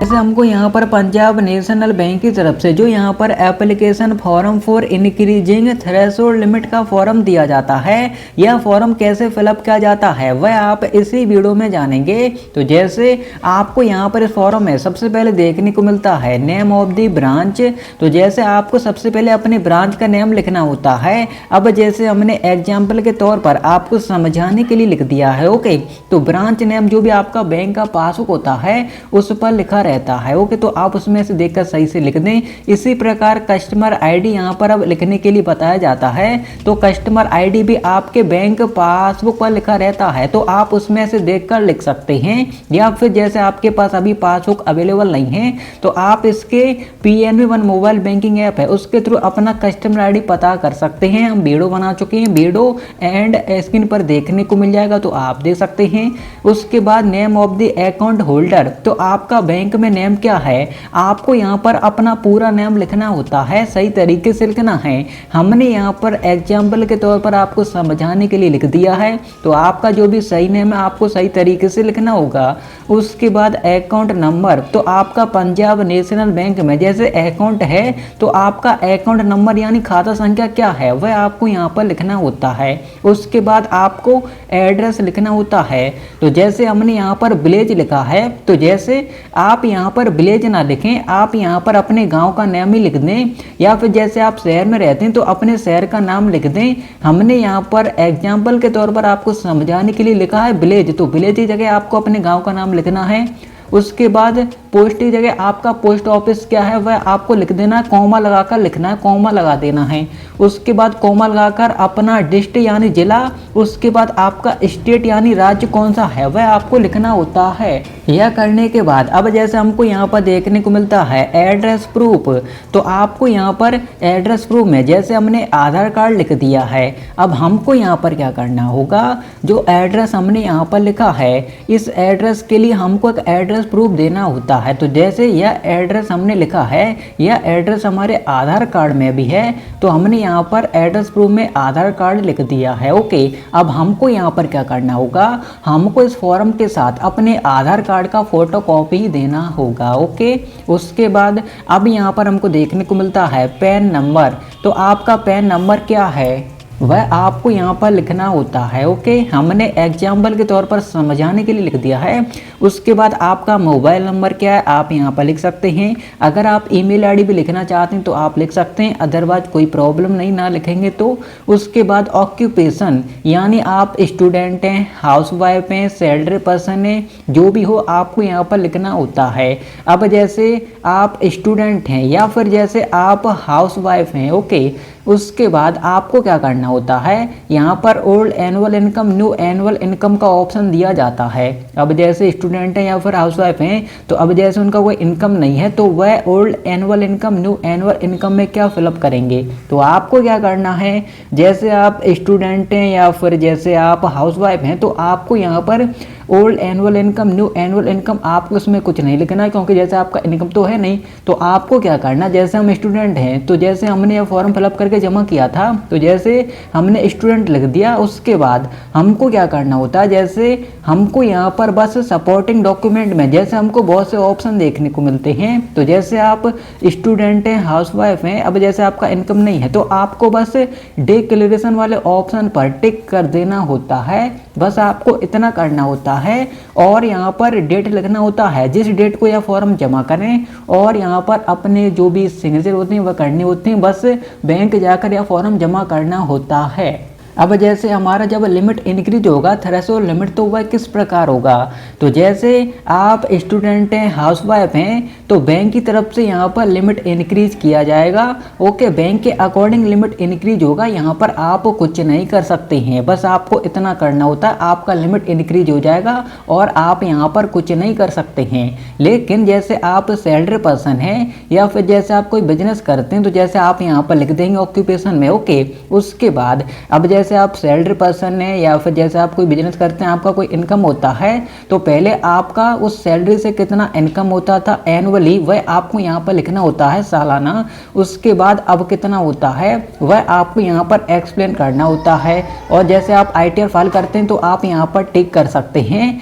जैसे हमको यहाँ पर पंजाब नेशनल बैंक की तरफ से जो यहाँ पर application form for increasing threshold limit का फॉर्म दिया जाता है, यह फॉर्म कैसे फिलअप किया जाता है वह आप इसी वीडियो में जानेंगे। तो जैसे आपको यहाँ पर इस फॉर्म में सबसे पहले देखने को मिलता है नेम ऑफ द ब्रांच। तो जैसे आपको सबसे पहले अपने ब्रांच का नेम लिखना होता है। अब जैसे हमने एग्जाम्पल के तौर पर आपको समझाने के लिए लिख दिया है। ओके, तो ब्रांच नेम जो भी आपका बैंक का पासबुक होता है उस पर लिखा रहता है। ओके, तो आप उसमें से देखकर सही से लिख दें। इसी प्रकार कस्टमर आईडी यहाँ पर अब लिखने के लिए बताया जाता है। तो कस्टमर आईडी भी आपके बैंक पासबुक पर लिखा रहता है, तो आप उसमें से देखकर लिख सकते हैं। या फिर जैसे आपके पास अभी पासबुक अवेलेबल नहीं है तो आप इसके PNB one mobile banking app है उसके थ्रू अपना कस्टमर आईडी पता कर सकते हैं। हम वीडियो बना चुके हैं, वीडियो एंड स्क्रीन पर देखने को मिल जाएगा, तो आप देख सकते हैं। उसके बाद name of the account holder, तो आपका बैंक में नेम क्या है, आपको यहाँ पर अपना पूरा नेम लिखना होता है, सही तरीके से लिखना है। हमने यहाँ पर एग्जाम्पल के तौर पर आपको समझाने के लिए लिख दिया है, तो आपका जो भी सही नेम है आपको सही तरीके से लिखना होगा। उसके बाद अकाउंट नंबर, तो आपका पंजाब नेशनल बैंक में जैसे अकाउंट है तो आपका अकाउंट नंबर यानी खाता संख्या क्या है वह आपको यहाँ पर लिखना होता है। उसके बाद आपको एड्रेस लिखना होता है। तो जैसे हमने यहाँ पर विलेज लिखा है, तो जैसे आप यहाँ पर विलेज ना लिखें, आप यहाँ पर अपने गांव का नाम ही लिख दें। या फिर जैसे आप शहर में रहते हैं तो अपने शहर का नाम लिख दें। हमने यहाँ पर एग्जाम्पल के तौर पर आपको समझाने के लिए लिखा है विलेज, तो विलेज की जगह आपको अपने गांव का नाम लिखना है। उसके बाद पोस्ट की जगह आपका पोस्ट ऑफिस क्या है वह आपको लिख देना है, कॉमा लगाकर लिखना है, कॉमा लगा देना है। उसके बाद कॉमा लगाकर अपना डिस्ट्रिक्ट यानी जिला, उसके बाद आपका स्टेट यानी राज्य कौन सा है वह आपको लिखना होता है। यह करने के बाद अब जैसे हमको यहाँ पर देखने को मिलता है एड्रेस प्रूफ, तो आपको यहाँ पर एड्रेस प्रूफ में जैसे हमने आधार कार्ड लिख दिया है, अब हमको यहाँ पर क्या करना होगा, जो एड्रेस हमने यहाँ पर लिखा है इस एड्रेस के लिए हमको एक एड्रेस प्रूफ देना होता है। तो जैसे यह एड्रेस हमने लिखा है, यह एड्रेस हमारे आधार कार्ड में भी है, तो हमने यहाँ पर एड्रेस प्रूफ में आधार कार्ड लिख दिया है। ओके, अब हमको यहाँ पर क्या करना होगा, हमको इस फॉर्म के साथ अपने आधार कार्ड का फोटो कॉपी देना होगा। ओके, उसके बाद अब यहाँ पर हमको देखने को मिलता है पैन नंबर, तो आपका पैन नंबर क्या है वह आपको यहाँ पर लिखना होता है। ओके, हमने एग्जाम्पल के तौर पर समझाने के लिए लिख दिया है। उसके बाद आपका मोबाइल नंबर क्या है आप यहाँ पर लिख सकते हैं। अगर आप ईमेल आईडी भी लिखना चाहते हैं तो आप लिख सकते हैं, अदरवाइज कोई प्रॉब्लम नहीं, ना लिखेंगे तो। उसके बाद ऑक्यूपेशन यानी आप स्टूडेंट हैं, हाउसवाइफ हैं, सैलरी पर्सन हैं, जो भी हो आपको यहाँ पर लिखना होता है। अब जैसे आप स्टूडेंट हैं या फिर जैसे आप हाउसवाइफ हैं, ओके, उसके बाद आपको क्या करना होता है, यहाँ पर old annual income new annual income का ऑप्शन दिया जाता है। अब जैसे स्टूडेंट हैं या फिर हाउसवाइफ हैं तो अब जैसे उनका कोई इनकम नहीं है तो वह old annual income new annual income में क्या फिलअप करेंगे। तो आपको क्या करना है, जैसे आप स्टूडेंट हैं या फिर जैसे आप हाउसवाइफ हैं तो आपको यहाँ पर old annual income new annual income आपको उसमें कुछ नहीं लिखना, क्योंकि जैसे आपका इनकम तो है नहीं। तो आपको क्या करना, जैसे हम स्टूडेंट हैं तो जैसे हमने यह फॉर्म फिलअप करके जमा किया था तो जैसे हमने स्टूडेंट लिख दिया। उसके बाद हमको क्या करना होता है, जैसे हमको यहाँ पर बस सपोर्टिंग डॉक्यूमेंट में जैसे हमको बहुत से ऑप्शन देखने को मिलते हैं। तो जैसे आप स्टूडेंट हैं, हाउसवाइफ हैं, अब जैसे आपका इनकम नहीं है तो आपको बस डिक्लेरेशन वाले ऑप्शन पर टिक कर देना होता है, बस आपको इतना करना होता है। और यहाँ पर डेट लिखना होता है जिस डेट को यह फॉर्म जमा करें, और यहाँ पर अपने जो भी सिग्नेचर होते हैं वह करने होते हैं, बस बैंक जाकर यह फॉर्म जमा करना होता है। अब जैसे हमारा जब लिमिट इंक्रीज होगा थ्रेशोल्ड लिमिट, तो वह किस प्रकार होगा, तो जैसे आप स्टूडेंट हैं, हाउसवाइफ हैं, तो बैंक की तरफ से यहाँ पर लिमिट इंक्रीज किया जाएगा। ओके, बैंक के अकॉर्डिंग लिमिट इंक्रीज होगा, यहाँ पर आप कुछ नहीं कर सकते हैं, बस आपको इतना करना होता है, आपका लिमिट इंक्रीज हो जाएगा और आप यहाँ पर कुछ नहीं कर सकते हैं। लेकिन जैसे आप सैलरी पर्सन हैं या फिर जैसे आप कोई बिजनेस करते हैं तो जैसे आप यहाँ पर लिख देंगे ऑक्यूपेशन में। ओके, उसके बाद अब जैसे आप सैलरी पर्सन हैं या फिर जैसे आप कोई बिजनेस करते हैं, आपका कोई इनकम होता है तो पहले आपका उस सैलरी से कितना इनकम होता था एनुअली वह आपको यहाँ पर लिखना होता है सालाना। उसके बाद अब कितना होता है वह आपको यहाँ पर एक्सप्लेन करना होता है। और जैसे आप ITR फाइल करते हैं तो आप यहाँ पर टिक कर सकते हैं,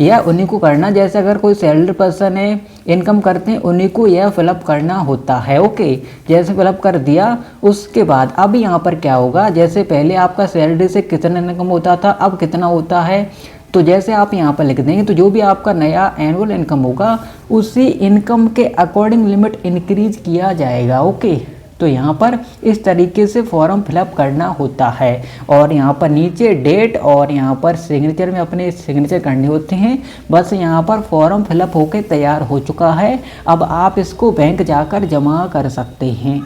यह उन्हीं को करना। जैसे अगर कोई सैलरी पर्सन है इनकम करते हैं उन्हीं को यह फिलअप करना होता है। ओके, जैसे फिलअप कर दिया उसके बाद अब यहाँ पर क्या होगा, जैसे पहले आपका सैलरी से कितना इनकम होता था, अब कितना होता है, तो जैसे आप यहाँ पर लिख देंगे तो जो भी आपका नया एनुअल इनकम होगा उसी इनकम के अकॉर्डिंग लिमिट इंक्रीज किया जाएगा। ओके, तो यहाँ पर इस तरीके से फॉर्म फिलअप करना होता है और यहाँ पर नीचे डेट और यहाँ पर सिग्नेचर में अपने सिग्नेचर करने होते हैं। बस यहाँ पर फॉर्म फिलअप होकर तैयार हो चुका है। अब आप इसको बैंक जाकर जमा कर सकते हैं।